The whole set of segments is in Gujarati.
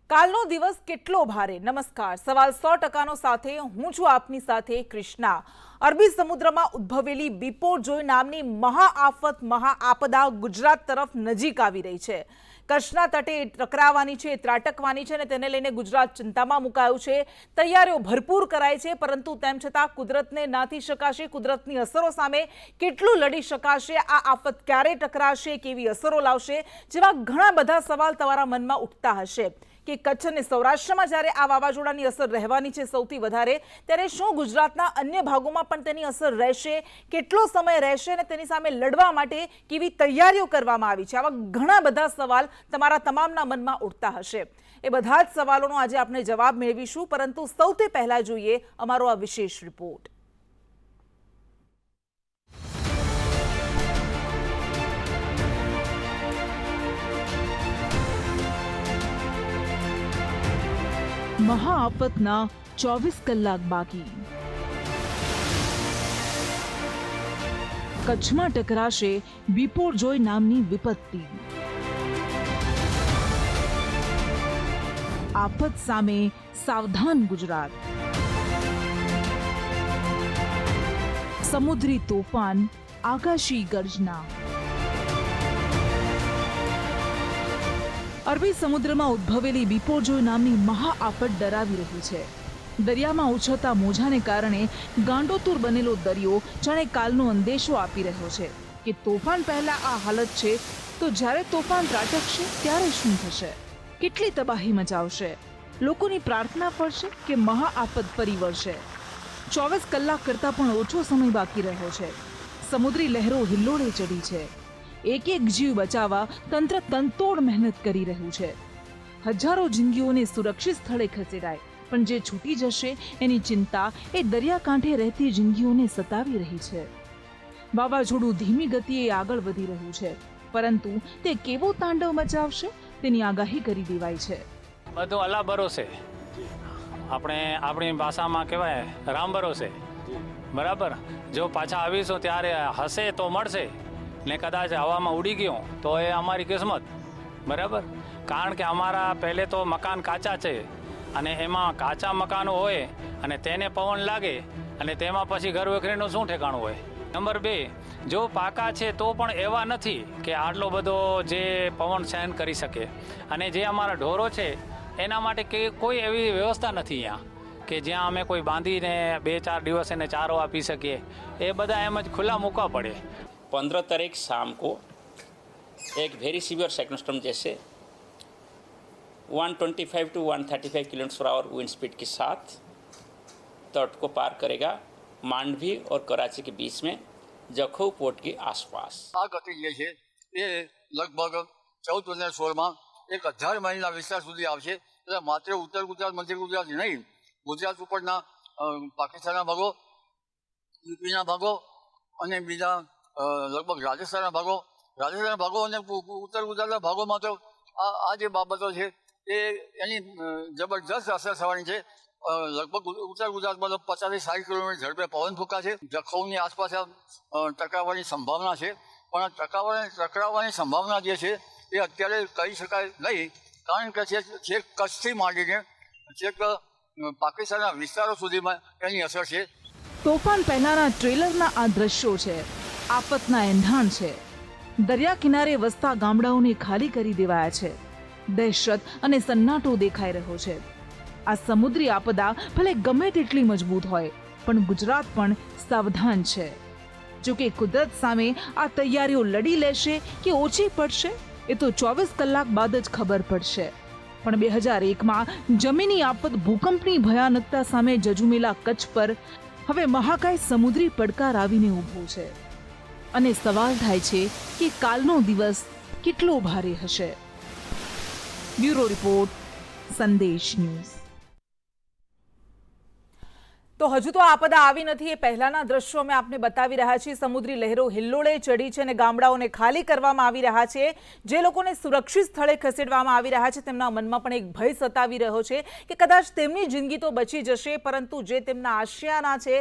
કાલનો દિવસ કેટલો ભારે? નમસ્કાર, સવાલ 100%નો સાથે હું છું આપની સાથે કૃષ્ણા। અરબી સમુદ્રમાં ઉદ્ભવેલી બિપોરજોય નામની મહાઆફત મહાઆપદા ગુજરાત તરફ નજીક આવી રહી છે। કચ્છના તટે ટકરાવવાની છે, ત્રાટકવાની છે અને તેને લઈને ગુજરાત ચિંતામાં મુકાયું છે। તૈયારીઓ ભરપૂર કરાઈ છે, પરંતુ તેમ છતાં કુદરતને નાથી શકાશે। કુદરતની અસરો સામે કેટલું લડી શકાશે? આ આફત ક્યારે ટકરાશે, કેવી અસરો લાવશે, જેવા ઘણા બધા સવાલ તમારા મનમાં ઉઠતા હશે કે કચ્છ અને સૌરાષ્ટ્રમાં જ્યારે આ વાવાઝોડાની અસર રહેવાની છે સૌથી વધારે, ત્યારે શું ગુજરાતના અન્ય ભાગોમાં પણ તેની અસર રહેશે? કેટલો સમય રહેશે અને તેની સામે લડવા માટે કેવી તૈયારીઓ કરવામાં આવી છે? આવા ઘણા બધા સવાલ તમારા તમામના મનમાં ઉઠતા હશે। એ બધા જ સવાલોનો આજે આપણે જવાબ મેળવીશું, પરંતુ સૌથી પહેલા જોઈએ અમારો આ વિશેષ રિપોર્ટ। મહાઆફતના 24 કલાક બાકી। કચ્છમાં ટકરાશે બિપોરજોય નામની વિપત્તિ। આફત સામે સાવધાન ગુજરાત। સમુદ્રી તોફાન, આકાશી ગર્જના। અરબી સમુદ્રમાં ઉદ્ભવેલી બિપોરજોય નામની મહાઆફત ડરાવી રહી છે। દરિયામાં ઉછળતા મોજાને કારણે ગાંડોતુર બનેલો દરિયો જાણે કાલનો અંદેશો આપી રહ્યો છે કે તોફાન પહેલા આ હાલત છે તો જ્યારે તોફાન ત્રાટકશે ત્યારે શું થશે? કેટલી તબાહી મચાવશે? લોકોની પ્રાર્થના ફળશે કે મહાઆફત ફરી વળશે? 24 કલાક કરતા પણ ઓછો સમય બાકી રહ્યો છે। સમુદ્રી લહેરો હિલ્લોળે ચડી છે। એક એક જીવ બચાવવા તંત્ર તનતોડ મહેનત કરી રહ્યું છે। હજારો જિંદગીઓને સુરક્ષિત સ્થળે ખસેડાય, પણ જે છૂટી જશે એની ચિંતા એ દરિયાકાંઠે રહેતી જિંદગીઓને સતાવી રહી છે। વાવાઝોડું ધીમી ગતિએ આગળ વધી રહ્યું છે, પરંતુ તે કેવો તાંડવ મચાવશે તેની આગાહી કરી દેવાય છે। બધું અલ્લાહ ભરોસે, આપણી ભાષામાં કહેવાય રામ ભરોસે, બરાબર। જો પાછા આવીશું ત્યારે હશે તો મળશે, ને કદાચ હવામાં ઉડી ગયો તો એ અમારી કિસ્મત, બરાબર। કારણ કે અમારા પહેલે તો મકાન કાચા છે, અને એમાં કાચા મકાનો હોય અને તેને પવન લાગે અને તેમાં પછી ઘર વખરીનું શું ઠેકાણું હોય? નંબર 2, જો પાકા છે તો પણ એવા નથી કે આટલો બધો જે પવન સહન કરી શકે, અને જે અમારા ઢોરો છે એના માટે કોઈ એવી વ્યવસ્થા નથી અહીંયા કે જ્યાં અમે કોઈ બાંધીને 2-4 દિવસ એને ચારો આપી શકીએ। એ બધા એમ જ ખુલ્લા મૂકવા પડે। 15 तारीख शाम को एक वेरी सीवियर साइक्लोन स्टॉर्म जैसे 125 टू 135 किलोमीटर/आवर विंड स्पीड के साथ तट को पार करेगा मांडवी और कराची के बीच में जखौ पोर्ट के आसपास। आ गति जे છે એ લગભગ 14 અને 16માં 1000 માઇલના વિસ્તાર સુધી આવશે। એટલે માત્ર ઉત્તર ગુજરાત, મધ્ય ગુજરાત નહીં, ગુજરાત ઉપરના પાકિસ્તાનના ભાગો, યુપીના ભાગો અને બીજા લગભગ રાજસ્થાનના ભાગો અને ઉત્તર ગુજરાતના ભાગોમાં તો આ જે બાબતો છે એ એની જબરજસ્ત અસર થવાની છે। લગભગ ઉત્તર ગુજરાતમાં તો 50 થી 60 કિલોમીટર ઝડપે પવન ફૂંકાશે। જખૌની આસપાસ ટકરાવવાની સંભાવના છે, પણ ટકરાવવાની સંભાવના જે છે એ અત્યારે કહી શકાય નહીં, કારણ કે છેક કચ્છથી માંડીને છેક પાકિસ્તાનના વિસ્તારો સુધીમાં એની અસર છે। તોફાન પહેલાના ટ્રેલરના આ દ્રશ્યો છે, આફતના એંધાણ છે। દરિયા કિનારે વસતા ગામડાઓને ખાલી કરી દેવાયા છે। દહેશત અને સન્નાટો દેખાઈ રહ્યો છે। આ સમુદ્રી આપદા ભલે ગમે તેટલી મજબૂત હોય, પણ ગુજરાત પણ સાવધાન છે। જો કે કુદરત સામે આ તૈયારીઓ લડી લેશે કે ઓછી પડશે એ તો 24 કલાક બાદ જ ખબર પડશે। પણ 2001માં જમીની આફત, ભૂકંપની ભયાનકતા સામે જજુમેલા કચ્છ પર હવે મહાકાય સમુદ્રી પડકાર આવીને ઊભો છે, અને સવાલ થાય છે કે કાલનો દિવસ કેટલો ભારે હશે? બ્યુરો રિપોર્ટ, સંદેશ ન્યૂઝ। તો હજુ તો આપદા આવી નથી, એ પહેલાના દ્રશ્યો અમે આપને બતાવી રહ્યા છીએ। સમુદ્રી લહેરો હિલ્લોળે ચડી છે અને ગામડાઓને ખાલી કરવામાં આવી રહ્યા છે। જે લોકોને સુરક્ષિત સ્થળે ખસેડવામાં આવી રહ્યા છે તેમના મનમાં પણ એક ભય સતાવી રહ્યો છે કે કદાચ તેમની જિંદગી તો બચી જશે, પરંતુ જે તેમના આશિયાના છે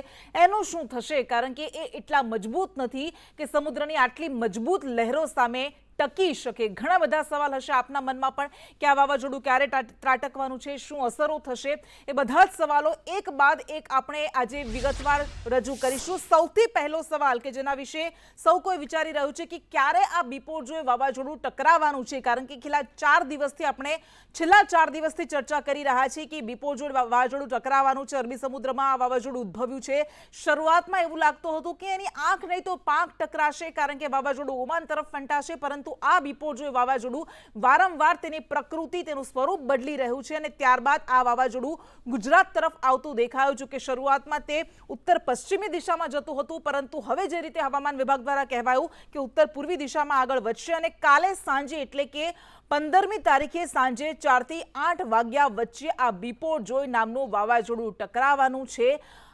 એનું શું થશે? કારણ કે એ એટલા મજબૂત નથી કે સમુદ્રની આટલી મજબૂત લહેરો સામે ટકી શકે? ઘણા બધા સવાલ હશે આપના મનમાં પણ કે આ વાવાઝોડું ક્યારે ત્રાટકવાનું છે, શું અસરો થશે, એ બધા જ સવાલો એક બાદ એક આપણે આજે વિગતવાર રજૂ કરીશું. સૌથી પહેલો સવાલ કે જેના વિશે સૌ કોઈ વિચારી રહ્યું છે કે ક્યારે આ બિપોરજોય વાવાઝોડું ટકરાવવાનું છે, કારણ કે છેલ્લા 4 દિવસથી ચર્ચા કરી રહ્યા છીએ કે બિપોરજોય વાવાઝોડું ટકરાવવાનું છે. અરબી સમુદ્રમાં આ વાવાઝોડું ઉદ્ભવ્યું છે. શરૂઆતમાં એવું લાગતું હતું કે એની આંખ નહીં તો પાંખ ટકરાશે, કારણ કે વાવાઝોડું ઓમાન તરફ ફંટાશે, પરંતુ આ બિપોરજોય વાવાઝોડું વારંવાર તેની પ્રકૃતિ, તેનું સ્વરૂપ બદલી રહ્યું છે અને ત્યારબાદ આ વાવાઝોડું ગુજરાત તરફ આવતું દેખાયું છે. કે શરૂઆતમાં તે ઉત્તર પશ્ચિમી દિશામાં જતું હતું, પરંતુ હવે જે રીતે હવામાન વિભાગ દ્વારા કહેવાયું કે ઉત્તર પૂર્વી દિશામાં આગળ વધશે અને કાલે સાંજે એટલે કે 15મી તારીખે સાંજે 4 થી 8 વાગ્યા વચ્ચે આ બિપોરજોય નામનું વાવાઝોડું ટકરાવવાનું છે.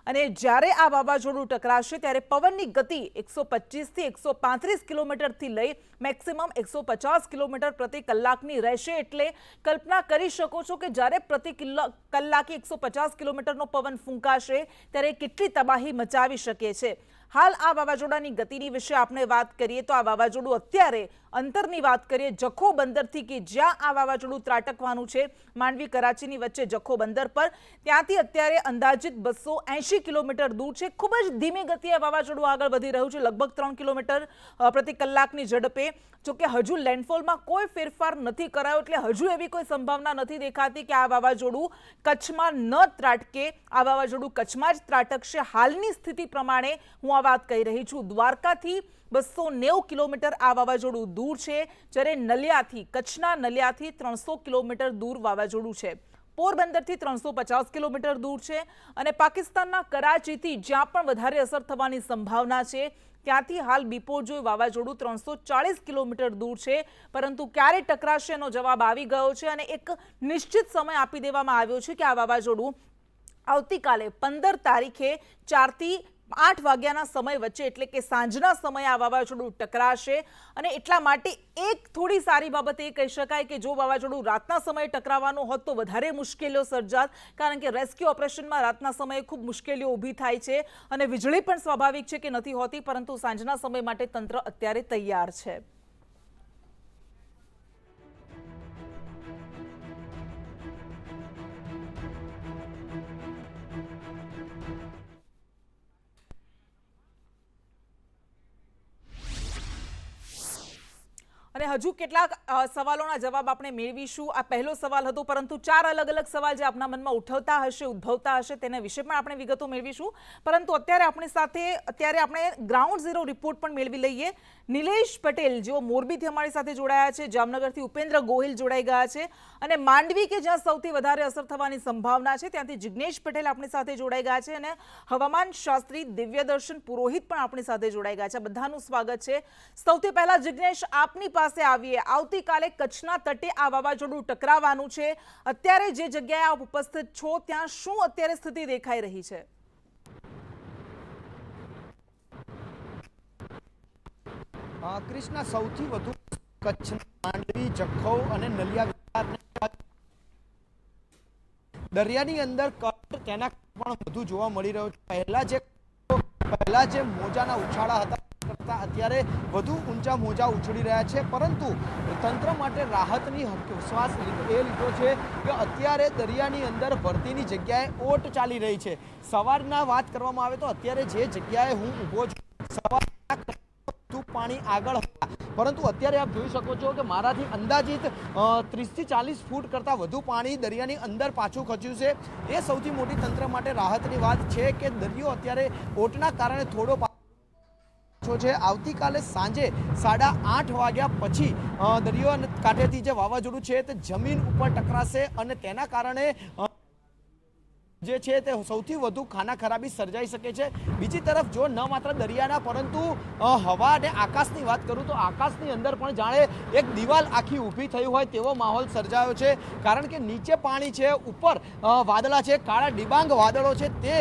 અને જ્યારે આ વાવાઝોડું ટકરાશે ત્યારે પવનની ગતિ 125 થી 135 કિલોમીટરથી લઈ મેક્સિમમ 150 કિલોમીટર પ્રતિ કલાકની રહેશે. એટલે કલ્પના કરી શકો છો કે જ્યારે પ્રતિ કલાકે 150 કિલોમીટરનો પવન ફૂંકાશે ત્યારે કેટલી તબાહી મચાવી શકે છે. હાલ આ વાવાઝોડાની ગતિની વિશે આપણે વાત કરીએ તો આ વાવાઝોડું અત્યારે અંતરની વાત કરીએ જખો બંદરથી, કે જ્યાં આ વાવાઝોડું ત્રાટકવાનું છે, માંડવી કરાચીની વચ્ચે જખો બંદર પર, ત્યાંથી અત્યારે અંદાજિત 280 કિલોમીટર દૂર છે. ખૂબ જ ધીમી ગતિએ વાવાઝોડું આગળ વધી રહ્યું છે, લગભગ 3 કિલોમીટર પ્રતિ કલાકની ઝડપે. જોકે હજુ લેન્ડફોલમાં કોઈ ફેરફાર નથી કરાયો, એટલે હજુ એવી કોઈ સંભાવના નથી દેખાતી કે આ વાવાઝોડું કચ્છમાં ન ત્રાટકે. આ વાવાઝોડું કચ્છમાં જ ત્રાટકશે. હાલની સ્થિતિ પ્રમાણે હું આ વાત કહી રહી છું. દ્વારકાથી 290 કિલોમીટર આ વાવાઝોડું દૂર છે, જ્યારે નલિયાથી, કચ્છના નલિયાથી 300 કિલોમીટર દૂર વાવાઝોડું છે. પોરબંદરથી 350 કિલોમીટર દૂર છે અને પાકિસ્તાનના કરાચીથી જ્યાં પણ વધારે અસર થવાની સંભાવના છે ત્યાંથી હાલ બિપોરજોય વાવાઝોડું 340 કિલોમીટર દૂર છે. પરંતુ ક્યારે ટકરાશે એનો જવાબ આવી ગયો છે અને એક નિશ્ચિત સમય આપી દેવામાં આવ્યો છે કે આ વાવાઝોડું આવતીકાલે 15 તારીખે 4 થી 8 વાગ્યાના સમય વચ્ચે એટલે કે સાંજના સમયે આ વાવાઝોડું ટકરાશે. અને એટલા માટે એક થોડી સારી બાબત એ કહી શકાય કે જો વાવાઝોડું રાતના સમયે ટકરાવવાનું હોત તો વધારે મુશ્કેલીઓ સર્જાત, કારણ કે રેસ્ક્યુ ઓપરેશનમાં રાતના સમયે ખૂબ મુશ્કેલીઓ ઊભી થાય છે અને વીજળી પણ સ્વાભાવિક છે કે નથી હોતી, પરંતુ સાંજના સમય માટે તંત્ર અત્યારે તૈયાર છે. અને હજુ કેટલાક સવાલોના જવાબ આપણે મેળવીશું. આ પહેલો સવાલ હતો, પરંતુ 4 અલગ અલગ સવાલ જે આપના મનમાં ઉદ્ભવતા હશે તેના વિશે પણ આપણે વિગતો મેળવીશું. પરંતુ અત્યારે આપણે ગ્રાઉન્ડ ઝીરો રિપોર્ટ પણ મેળવી લઈએ. નિલેશ પટેલ જેઓ મોરબીથી અમારી સાથે જોડાયા છે, જામનગરથી ઉપેન્દ્ર ગોહિલ જોડાઈ ગયા છે અને માંડવી કે જ્યાં સૌથી વધારે અસર થવાની સંભાવના છે ત્યાંથી જિગ્નેશ પટેલ આપણી સાથે જોડાઈ ગયા છે અને હવામાન શાસ્ત્રી દિવ્યદર્શન પુરોહિત પણ આપણી સાથે જોડાઈ ગયા છે. બધાનું સ્વાગત છે. સૌથી પહેલા જિગ્નેશ, આપની પાસે આવીએ. આવતીકાલે કચ્છના તટે આ વાવાઝોડું ટકરાવવાનું છે. અત્યારે જે જગ્યાએ આપ ઉપસ્થિત છો ત્યાં શું અત્યારે સ્થિતિ દેખાઈ રહી છે? કૃષ્ણા, સૌથી વધુ કચ્છ, માંડવી, જખૌ અને નલિયા વિસ્તારને દરિયાની અંદર કટ તેના પણ વધુ જોવા મળી રહ્યો છે. પહેલા જે મોજાના ઉછાળા હતા અત્યારે વધુ ઊંચા મોજા ઉછળી રહ્યા છે, પરંતુ તંત્ર માટે રાહતની શ્વાસ એ લીધો છે કે અત્યારે દરિયાની અંદર ભરતીની જગ્યાએ ઓટ ચાલી રહી છે. સવારના વાત કરવામાં આવે તો અત્યારે જે જગ્યાએ હું ઊભો છું સવારના પાણી આગળ હતા, પરંતુ અત્યારે આપ જોઈ શકો છો કે મારાથી અંદાજિત 30 થી 40 ફૂટ કરતાં વધુ પાણી દરિયાની અંદર પાછું ખચ્યું છે. એ સૌથી મોટી તંત્ર માટે રાહતની વાત છે કે દરિયો અત્યારે ઓટના કારણે થોડો છે. આવતીકાલે સાંજે 8:30 વાગ્યા પછી દરિયો કાંઠેથી જે વાવાઝોડું છે તે જમીન ઉપર ટકરાશે અને તેના કારણે જે છે તે સૌથી વધુ ખાના ખરાબી સર્જાઈ શકે છે. બીજી તરફ જો ન માત્ર દરિયાના પરંતુ હવા અને આકાશની વાત કરું તો આકાશની અંદર પણ જાણે એક દિવાલ આખી ઊભી થઈ હોય તેવો માહોલ સર્જાયો છે, કારણ કે નીચે પાણી છે, ઉપર વાદળા છે, કાળા ડિબાંગ વાદળો છે તે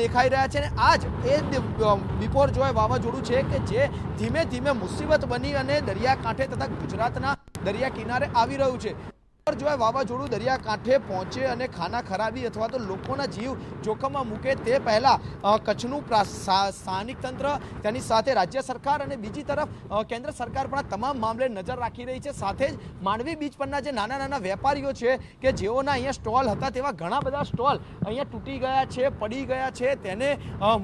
દેખાઈ રહ્યા છે. અને આ જ એ બિપોરજોય વાવાઝોડું છે કે જે ધીમે ધીમે મુસીબત બની અને દરિયાકાંઠે તથા ગુજરાતના દરિયા કિનારે આવી રહ્યું છે. જો આ વાવાઝોડું દરિયાકાંઠે પહોંચે અને ખાના ખરાબી અથવા તો લોકોના જીવ જોખમમાં મૂકે તે પહેલા કચ્છનું સ્થાનિક તંત્ર, તેની સાથે રાજ્ય સરકાર અને બીજી તરફ કેન્દ્ર સરકાર પણ આ તમામ મામલે નજર રાખી રહી છે. સાથે જ માંડવી બીચ પરના જે નાના નાના વેપારીઓ છે કે જેઓના અહીંયા સ્ટોલ હતા, તેવા ઘણા બધા સ્ટોલ અહીંયા તૂટી ગયા છે, પડી ગયા છે, તેને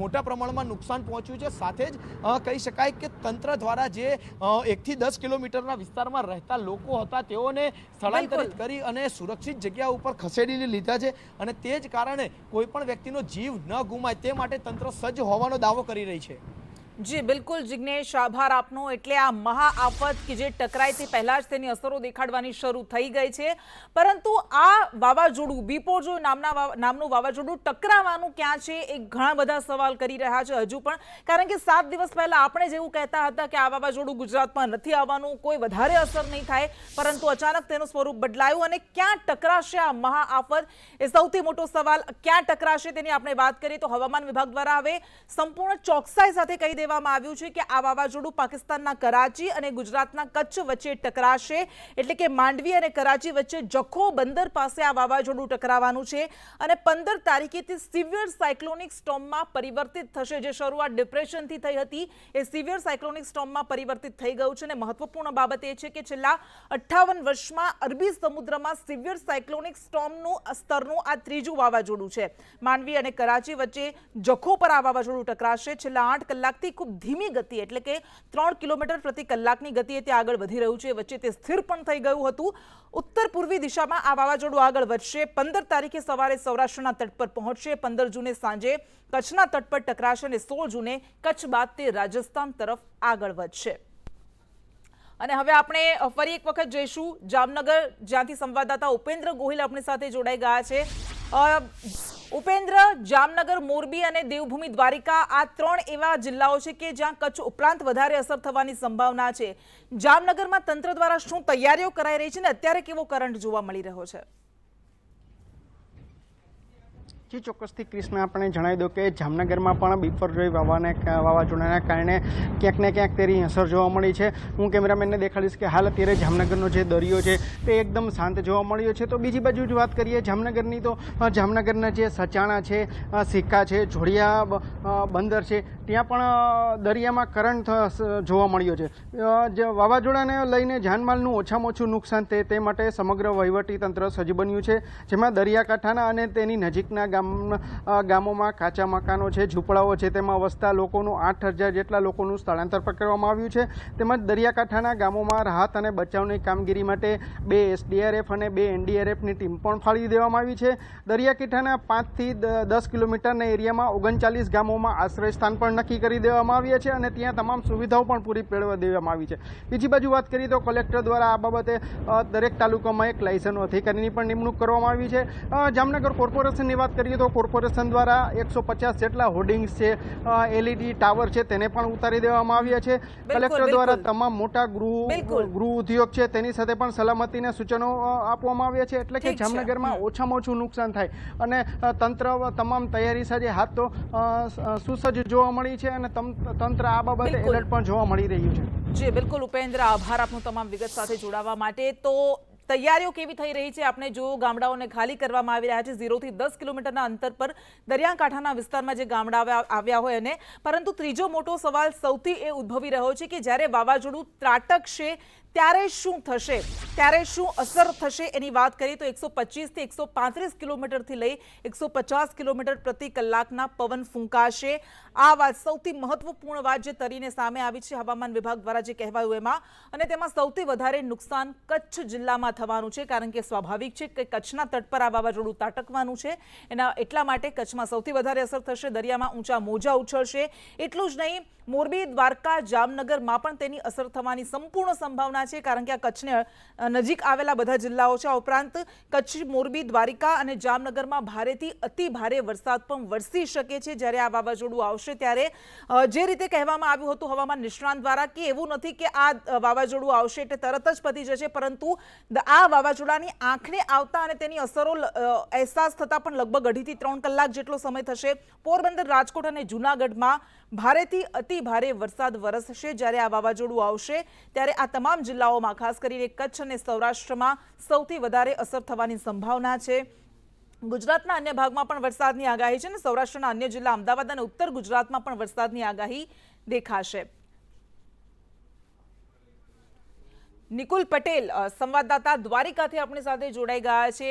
મોટા પ્રમાણમાં નુકસાન પહોંચ્યું છે. સાથે જ કહી શકાય કે તંત્ર દ્વારા જે 1 થી 10 કિલોમીટરના વિસ્તારમાં રહેતા લોકો હતા તેઓને સ્થળાંતરિત કરી અને સુરક્ષિત જગ્યા ઉપર ખસેડી લીધા છે અને તે જ કારણે કોઈ પણ વ્યક્તિનો જીવ ન ગુમાય તે માટે તંત્ર સજ્જ હોવાનો દાવો કરી રહી છે. જી બિલકુલ જિગ્નેશ, આભાર આપનો. એટલે આ મહાઆફત કે જે ટકરાય તે પહેલા જ તેની અસરો દેખાડવાની શરૂ થઈ ગઈ છે, પરંતુ આ વાવાઝોડું બિપોરજોય નામનું વાવાઝોડું ટકરાવાનું ક્યાં છે એ ઘણા બધા સવાલ કરી રહ્યા છે હજુ પણ. કારણ કે 7 દિવસ પહેલા આપણે જેવું કહેતા હતા કે આ વાવાઝોડું ગુજરાતમાં નથી આવવાનું, કોઈ વધારે અસર નહીં થાય, પરંતુ અચાનક તેનું સ્વરૂપ બદલાયું અને ક્યાં ટકરાશે આ મહાઆફત એ સૌથી મોટો સવાલ. ક્યાં ટકરાશે તેની આપણે વાત કરીએ તો હવામાન વિભાગ દ્વારા હવે સંપૂર્ણ ચોકસાઈ સાથે કહી દેવામાં આવ્યું છે કે આ વાવાઝોડું પાકિસ્તાનના કરાચી અને ગુજરાતના કચ્છ વચ્ચે ટકરાશે. એટલે કે માંડવી અને કરાચી વચ્ચે જખો બંદર પાસે આ વાવાઝોડું ટકરાવાનું છે અને 15 તારીખે તે સિવિયર સાયક્લોનિક સ્ટોર્મમાં પરિવર્તિત થશે. જે શરૂઆત ડિપ્રેશનથી થઈ હતી એ સિવિયર સાયક્લોનિક સ્ટોર્મમાં પરિવર્તિત થઈ ગયું છે અને મહત્વપૂર્ણ બાબત એ છે કે છેલ્લા 58 વર્ષમાં અરબી સમુદ્રમાં સિવિયર સાયક્લોનિક સ્ટોર્મનું સ્તરનું આ ત્રીજું વાવાઝોડું છે. માંડવી અને કરાચી વચ્ચે જખો પર આ વાવાઝોડું ટકરાશે. છેલ્લા 8 કલાકથી ખૂબ ધીમી ગતિ એટલે કે 3 કિલોમીટર પ્રતિ કલાકની ગતિએ તે આગળ વધી રહ્યું છે. વચ્ચે તે સ્થિર પણ થઈ ગયું હતું. ઉત્તર પૂર્વી દિશામાં આ વાવાઝોડું આગળ વધશે. 15 તારીખે સવારે સૌરાષ્ટ્રના તટ પર પહોંચશે, 15 જૂને સાંજે કચ્છના તટ પર ટકરાશે અને 16 જૂને કચ્છ બાદ તે રાજસ્થાન તરફ આગળ વધશે. અને હવે આપણે ફરી એક વખત જઈશું જામનગર, જ્યાંથી સંવાદદાતા ઉપેન્દ્ર ગોહિલ આપણી સાથે જોડાઈ ગયા છે. ઉપેન્દ્ર, જામનગર, મોરબી અને દેવભૂમિ દ્વારિકા આ 3 એવા જિલ્લાઓ છે કે જ્યાં કચ્છ ઉપરાંત વધારે અસર થવાની સંભાવના છે. જામનગરમાં તંત્ર દ્વારા શું તૈયારીઓ કરાઈ રહી છે અને અત્યારે કેવો કરંટ જોવા મળી રહ્યો છે? જી ચોક્કસથી ક્રિષ્ના, આપણે જણાવી દો કે જામનગરમાં પણ બિપરજોય વાવાઝોડાના કારણે ક્યાંક ને ક્યાંક તેની અસર જોવા મળી છે. હું કેમેરામેનને દેખાડીશ કે હાલ અત્યારે જામનગરનો જે દરિયો છે તે એકદમ શાંત જોવા મળ્યો છે. તો બીજી બાજુ જ વાત કરીએ જામનગરની, તો જામનગરના જે સચાણા છે, સિક્કા છે, જોડિયા બંદર છે, ત્યાં પણ દરિયામાં કરંટ જોવા મળ્યો છે. વાવાઝોડાને લઈને જાનમાલનું ઓછામાં ઓછું નુકસાન તે માટે સમગ્ર વહીવટીતંત્ર સજ્જ બન્યું છે, જેમાં દરિયાકાંઠાના અને તેની નજીકના ગામોમાં કાચા મકાનો છે, ઝૂંપડાઓ છે, તેમાં વસતા લોકોનું 8000 જેટલા લોકોનું સ્થળાંતર પણ કરવામાં આવ્યું છે. તેમજ દરિયાકાંઠાના ગામોમાં રાહત અને બચાવની કામગીરી માટે 2 SDRF અને 2 NDRFની ટીમ પણ ફાળવી દેવામાં આવી છે. દરિયાકાંઠાના 5 થી 10 કિલોમીટરના એરિયામાં 39 ગામોમાં આશ્રય સ્થાન પણ નક્કી કરી દેવામાં આવ્યા છે અને ત્યાં તમામ સુવિધાઓ પણ પૂરી પાડવા દેવામાં આવી છે. બીજી બાજુ વાત કરીએ તો કલેક્ટર દ્વારા આ બાબતે દરેક તાલુકામાં એક લાયસન્સ અધિકારીની પણ નિમણૂક કરવામાં આવી છે. જામનગર કોર્પોરેશનની વાત કરીએ તો કોર્પોરેશન દ્વારા 150 જેટલા હોર્ડિંગ્સ છે, LED ટાવર છે, તેને પણ ઉતારી દેવામાં આવ્યા છે. કલેક્ટર દ્વારા તમામ મોટા ગૃહ ઉદ્યોગ છે તેની સાથે પણ સલામતીના સૂચનો આપવામાં આવ્યા છે. એટલે કે જામનગરમાં ઓછામાં ઓછું નુકસાન થાય અને તંત્ર તમામ તૈયારી સાથે હાથ તો સુસજ્જ જોવા મળી છે અને તંત્ર આ બાબતે એલર્ટ પણ જોવા મળી રહ્યું છે. જી બિલકુલ ઉપેન્દ્ર, આભાર આપનો તમામ વિગત સાથે જોડાવા માટે. તો તૈયારીઓ કેવી થઈ રહી છે આપણે જો ગામડાઓને ખાલી કરવામાં આવી રહ્યા છે 0 થી 10 કિલોમીટરના અંતર પર દરિયાકાંઠાના વિસ્તારમાં જે ગામડા આવ્યા હોય અને પરંતુ ત્રીજો મોટો સવાલ સૌથી એ ઉદ્ભવી રહ્યો છે કે જ્યારે વાવાઝોડું ત્રાટકશે ત્યારે શું થશે, ત્યારે શું અસર થશે એની વાત કરીએ તો 125 થી 135 કિલોમીટરથી લઈ 150 કિલોમીટર પ્રતિ કલાકના પવન ફૂંકાશે. આ વાત સૌથી મહત્વપૂર્ણ વાત જે તરીને સામે આવી છે હવામાન વિભાગ દ્વારા જે કહેવાયું એમાં, અને તેમાં સૌથી વધારે નુકસાન કચ્છ જિલ્લામાં થવાનું છે. કારણ કે સ્વાભાવિક છે કે કચ્છના તટ પર આ વાવાઝોડું ત્રાટકવાનું છે, એના એટલા માટે કચ્છમાં સૌથી વધારે અસર થશે. દરિયામાં ઊંચા મોજા ઉછળશે. એટલું જ નહીં, મોરબી, દ્વારકા, જામનગરમાં પણ તેની અસર થવાની સંપૂર્ણ સંભાવના છે. કારણ કે આ કચ્છને નજીક આવેલા બધા જિલ્લાઓ છે. આ ઉપરાંત કચ્છ, મોરબી, દ્વારિકા અને જામનગરમાં ભારેથી અતિ ભારે વરસાદ પણ વરસી શકે છે જ્યારે આ વાવાઝોડું આવશે ત્યારે. જે રીતે કહેવામાં આવ્યું હતું હવામાન નિષ્ણાંત દ્વારા કે એવું નથી કે આ વાવાઝોડું આવશે એટલે તરત જ પતી જશે, પરંતુ આ વાવાઝોડાની આંખને આવતા અને તેની અસરો અહેસાસ થતા પણ લગભગ 2.5 થી 3 કલાક જેટલો સમય થશે. પોરબંદર, રાજકોટ અને જૂનાગઢમાં ભારેથી અતિ ભારે વરસાદ વરસશે જ્યારે આ વાવાઝોડું આવશે ત્યારે આ તમામ જિલ્લાઓમાં ખાસ કરીને કચ્છ અને સૌરાષ્ટ્રમાં સૌથી વધારે અસર થવાની સંભાવના છે. ગુજરાતના અન્ય ભાગમાં પણ વરસાદની આગાહી છે અને સૌરાષ્ટ્રના અન્ય જિલ્લા અમદાવાદ અને ઉત્તર ગુજરાતમાં પણ વરસાદની આગાહી દેખાશે. નિકુલ પટેલ સંવાદદાતા દ્વારિકાથી આપણી સાથે જોડાઈ ગયા છે.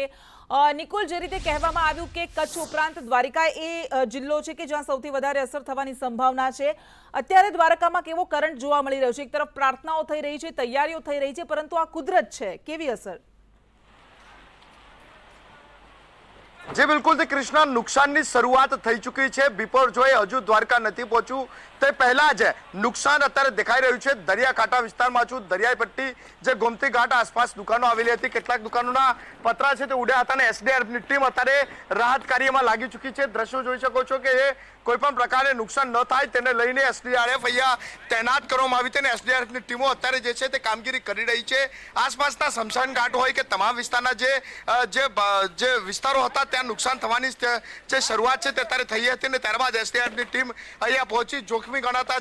નિકુલ, જે રીતે કહેવામાં આવ્યું કે કચ્છ ઉપરાંત દ્વારિકા એ જિલ્લો છે કે જ્યાં સૌથી વધારે અસર થવાની સંભાવના છે. અત્યારે દ્વારકામાં કેવો કરંટ જોવા મળી રહ્યો છે? એક તરફ પ્રાર્થનાઓ થઈ રહી છે, તૈયારીઓ થઈ રહી છે, પરંતુ આ કુદરત છે, કેવી અસર? જે બિલકુલ તે કૃષ્ણા નુકસાનની શરૂઆત થઈ ચૂકી છે. બિપોરજોય હજુ દ્વારકા નથી પહોંચ્યું તે પહેલા જ નુકસાન અત્યારે દેખાઈ રહ્યું છે. દરિયાકાંઠા વિસ્તારમાં છું. દરિયાઈ પટ્ટી જે ગોમતી ઘાટ આસપાસ દુકાનો આવેલી હતી, કેટલાક દુકાનોના પતરા છે તે ઉડ્યા હતા અને એસડીઆરએફની ટીમ અત્યારે રાહત કાર્યમાં લાગી ચૂકી છે. દ્રશ્યો જોઈ શકો છો કે એ કોઈ પણ પ્રકારે નુકસાન ન થાય તેને લઈને એસડીઆરએફ અહીંયા તૈનાત કરવામાં આવી છે અને એસડીઆરએફની ટીમો અત્યારે જે છે તે કામગીરી કરી રહી છે. આસપાસના સ્મશાન ઘાટ હોય કે તમામ વિસ્તારના જે વિસ્તારો હતા ત્યાં નુકસાન થવાની જે શરૂઆત છે તે અત્યારે થઈ હતી અને ત્યારબાદ એસડીઆરએફની ટીમ અહીંયા પહોંચી. જોખમી ગણાતા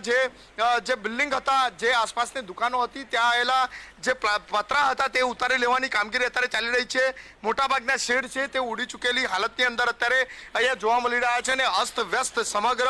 જે બિલ્ડિંગ હતા, જે આસપાસની દુકાનો હતી, ત્યાં આવેલા જે પતરા હતા તે ઉતારી લેવાની કામગીરી અત્યારે ચાલી રહી છે. મોટાભાગના શેડ છે તે ઉડી ચૂકેલી હાલતની અંદર અત્યારે અહીંયા જોવા મળી રહ્યા છે અને અસ્તવ્યસ્ત સમગ્ર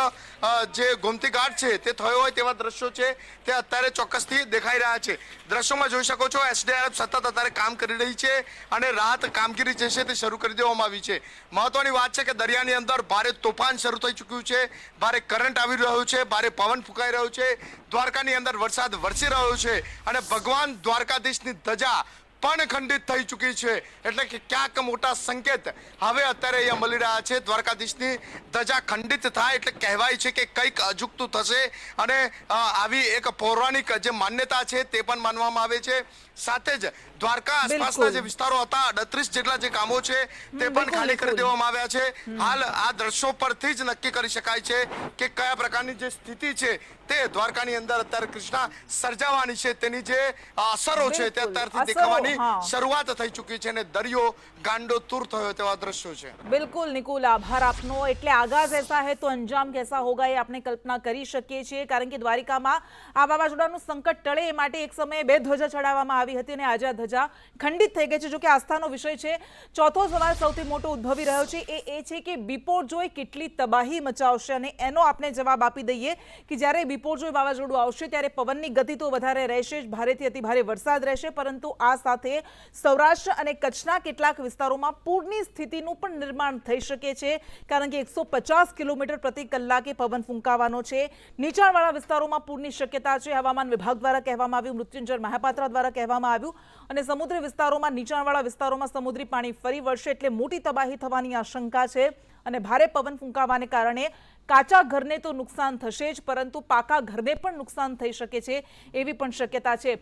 જે ગોમતી ઘાટ છે તે થયો હોય તેવા દ્રશ્યો છે તે અત્યારે ચોક્કસથી દેખાઈ રહ્યા છે. દ્રશ્યોમાં જોઈ શકો છો એસડીઆરએફ સતત અત્યારે કામ કરી રહી છે અને રાહત કામગીરી જે છે તે શરૂ કરી દેવામાં આવી છે. મહત્વની વાત છે કે દરિયાની અંદર ભારે તોફાન શરૂ થઈ ચૂક્યું છે, ભારે કરંટ આવી રહ્યો છે, ભારે પવન ફૂંકાઈ રહ્યો છે. દ્વારકાની અંદર વરસાદ વરસી રહ્યો છે અને ભગવાન દ્વારકાધીશની ધજા પણ ખંડિત થઈ ચૂકી છે. એટલે કે ક્યાંક મોટા સંકેત હવે અત્યારે અહીંયા મળી રહ્યા છે. દ્વારકાધીશની ધજા ખંડિત થાય એટલે કહેવાય છે કે કંઈક અજુગતું થશે અને આવી એક પૌરાણિક જે માન્યતા છે તે પણ માનવામાં આવે છે. સાથે જ દ્વારકા આસપાસના જે વિસ્તારો હતા 38 જેટલા જે ગામો છે તે પણ ખાલી કરી દેવામાં આવ્યા છે. હાલ આ દ્રશ્યો પરથી જ નક્કી કરી શકાય છે કે કયા પ્રકારની જે સ્થિતિ છે તે દ્વારકાની અંદર અત્યારે કૃષ્ણા સર્જાવાની છે તેની જે અસરો છે તે અત્યારથી દેખાવાની શરૂઆત થઈ ચૂકી છે અને દરિયો ગાંડો તૂર થયો તેવા દ્રશ્યો છે. બિલકુલ નિકુલ, આભાર આપનો. એટલે આગાઝ એસા હે તો અંજામ કેસા હોગા એ આપણે કલ્પના કરી શકીએ છીએ, કારણ કે દ્વારિકામાં આ વાવાઝોડાનું સંકટ ટળે એ માટે એક સમયે 2 ધ્વજા ચડાવવામાં આવી હતી અને આજે આ ધજા ખંડિત થઈ ગઈ છે. જો કે આસ્થાનો વિષય છે. ચોથો સવાલ સૌથી મોટો ઉદ્ભવી રહ્યો છે એ છે કે બિપોરજોય કેટલી તબાહી મચાવશે અને એનો આપણે જવાબ આપી દઈએ કે જ્યારે બિપોરજોય વાવાઝોડું આવશે ત્યારે પવનની ગતિ તો વધારે રહેશે જ, ભારેથી અતિભારે વરસાદ રહેશે, પરંતુ આ સાથે સૌરાષ્ટ્ર અને કચ્છના કેટલાક વિસ્તારોમાં પૂરની સ્થિતિનું પણ નિર્માણ થઈ શકે છે, કારણ કે 150 કિલોમીટર પ્રતિ કલાકે પવન ફૂંકાવાનો છે. નીચાણવાળા વિસ્તારોમાં પૂરની શક્યતા છે. હવામાન વિભાગ દ્વારા કહેવામાં આવ્યું, મૃત્યુંજય મહાપાત્ર દ્વારા કહેવામાં આવ્યું. અને સમુદ્રી વિસ્તારોમાં, નીચાણવાળા વિસ્તારોમાં સમુદ્રી પાણી ફરી વળશે એટલે મોટી તબાહી થવાની આશંકા છે. અને ભારે પવન ફૂંકાવાને કારણે કાચા ઘરને તો નુકસાન થશે જ, પરંતુ પાકા ઘરને પણ નુકસાન થઈ શકે છે એવી પણ શક્યતા છે.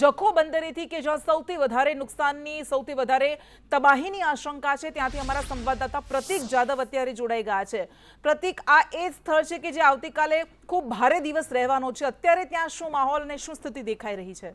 જખો બંદરેથી કે જ્યાં સૌથી વધારે નુકસાનની, સૌથી વધારે તબાહીની આશંકા છે, ત્યાંથી અમારા સંવાદદાતા પ્રતીક જાદવ અત્યારે જોડાઈ ગયા છે. પ્રતીક, આ એ જ સ્થળ છે કે જે આવતીકાલે ખૂબ ભારે દિવસ રહેવાનો છે. અત્યારે ત્યાં શું માહોલ અને શું સ્થિતિ દેખાઈ રહી છે?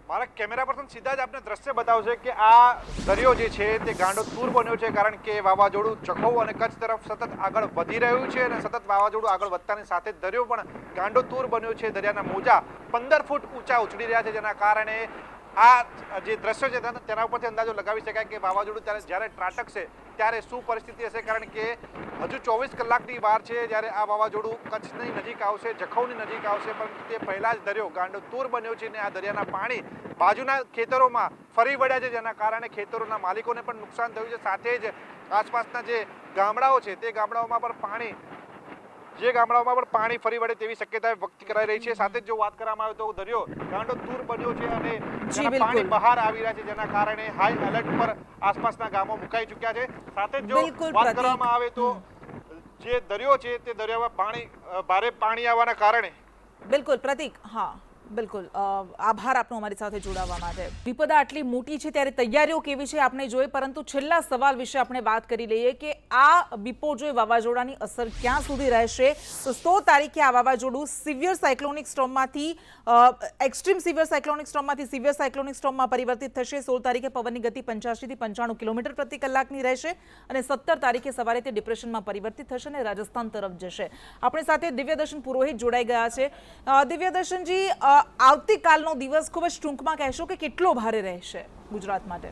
મારા કેમેરા પર્સન સીધા જ આપને દ્રશ્ય બતાવશે કે આ દરિયો જે છે તે ગાંડો તૂર બન્યો છે, કારણ કે વાવાઝોડું જખૌ અને કચ્છ તરફ સતત આગળ વધી રહ્યું છે અને સતત વાવાઝોડું આગળ વધતાની સાથે દરિયો પણ ગાંડો તૂર બન્યો છે. દરિયાના મોજા 15 ફૂટ ઊંચા ઉછળી રહ્યા છે, જેના કારણે આ જે દ્રશ્યો છે તેના ઉપરથી અંદાજો લગાવી શકાય કે વાવાઝોડું જ્યારે ત્રાટકશે ત્યારે શું પરિસ્થિતિ હશે, કારણ કે હજુ 24 કલાકની વાર છે જ્યારે આ વાવાઝોડું કચ્છની નજીક આવશે, જખૌની નજીક આવશે, પરંતુ તે પહેલા જ દરિયો ગાંડો તૂર બન્યો છે અને આ દરિયાના પાણી બાજુના ખેતરોમાં ફરી વળ્યા છે, જેના કારણે ખેતરોના માલિકોને પણ નુકસાન થયું છે. સાથે જ આસપાસના જે ગામડાઓ છે તે ગામડાઓમાં પણ પાણી ફરી વળે તેવી શક્યતા વ્યક્ત કરાઈ રહી છે. સાથે જ જો વાત કરવામાં આવે તો દરિયો ગાંડો તૂર બન્યો છે અને પાણી બહાર આવી રહ્યા છે, જેના કારણે હાઈ એલર્ટ પર આસપાસના ગામો મુકાઈ ચૂક્યા છે. સાથે જ જો વાત કરવામાં આવે તો જે દરિયો છે તે દરિયામાં ભારે પાણી આવવાના કારણે બિલકુલ પ્રતીક, હા બિલકુલ આભાર આપનો અમારી સાથે જોડાવા માટે. વિપદા આટલી મોટી છે ત્યારે તૈયારીઓ કેવી છે આપણે જોઈ, પરંતુ છેલ્લા સવાલ વિશે આપણે વાત કરી લઈએ કે આ બિપોરજોય વાવાઝોડાની અસર ક્યાં સુધી રહેશે. તો 16 તારીખે આ વાવાઝોડું સિવિયર સાયક્લોનિક સ્ટોર્મમાંથી એક્સ્ટ્રીમ સિવિયર સાયક્લોનિક સ્ટોર્મમાંથી સિવિયર સાયક્લોનિક સ્ટોર્મમાં પરિવર્તિત થશે. 16 તારીખે પવનની ગતિ 85 થી 95 કિલોમીટર પ્રતિ કલાકની રહેશે અને 17 તારીખે સવારે તે ડિપ્રેશનમાં પરિવર્તિત થશે અને રાજસ્થાન તરફ જશે. આપણી સાથે દિવ્યદર્શન પુરોહિત જોડાઈ ગયા છે. દિવ્યદર્શનજી, આવતીકાલનો દિવસ ખૂબ જ ટૂંકમાં કહેશો કે કેટલો ભારે રહેશે ગુજરાત માટે?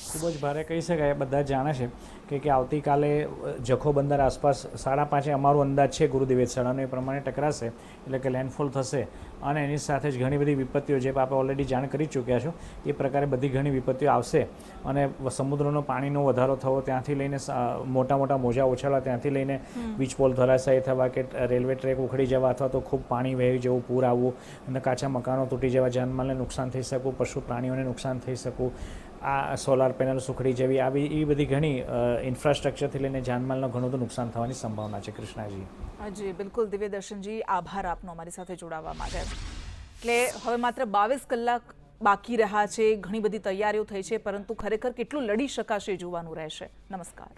ખૂબ જ ભારે કહી શકાય. બધા જાણે છે કે આવતીકાલે જખો બંદર આસપાસ 5:30 અમારો અંદાજ છે ગુરુદેવેત શાળાનો, એ પ્રમાણે ટકરાશે એટલે કે લેન્ડફોલ થશે અને એની સાથે જ ઘણી બધી વિપત્તિઓ જે આપણે ઓલરેડી જાણ કરી ચૂક્યા છો એ પ્રકારે બધી ઘણી વિપત્તિઓ આવશે અને સમુદ્રનો પાણીનો વધારો થવો ત્યાંથી લઈને મોટા મોટા મોજા ઉછળવા ત્યાંથી લઈને વીજ પોલ ધરાશાયી થવા કે રેલવે ટ્રેક ઉખડી જવા અથવા તો ખૂબ પાણી વહી જવું, પૂર આવવું અને કાચા મકાનો તૂટી જવા, જાનમાલને નુકસાન થઈ શકવું, પશુ પ્રાણીઓને નુકસાન થઈ શકવું, આ સોલાર પેનલ સુખડી જેવી આવી એ બધી ઘણી ઇન્ફ્રાસ્ટ્રક્ચરથી લઈને જાનમાલનું ઘણું બધું નુકસાન થવાની સંભાવના છે. કૃષ્ણાજી. જી બિલકુલ દિવ્યદર્શનજી, આભાર આપનો અમારી સાથે જોડાવા માટે. એટલે હવે માત્ર 22 કલાક બાકી રહ્યા છે, ઘણી બધી તૈયારીઓ થઈ છે, પરંતુ ખરેખર કેટલું લડી શકાશે જોવાનું રહેશે. નમસ્કાર.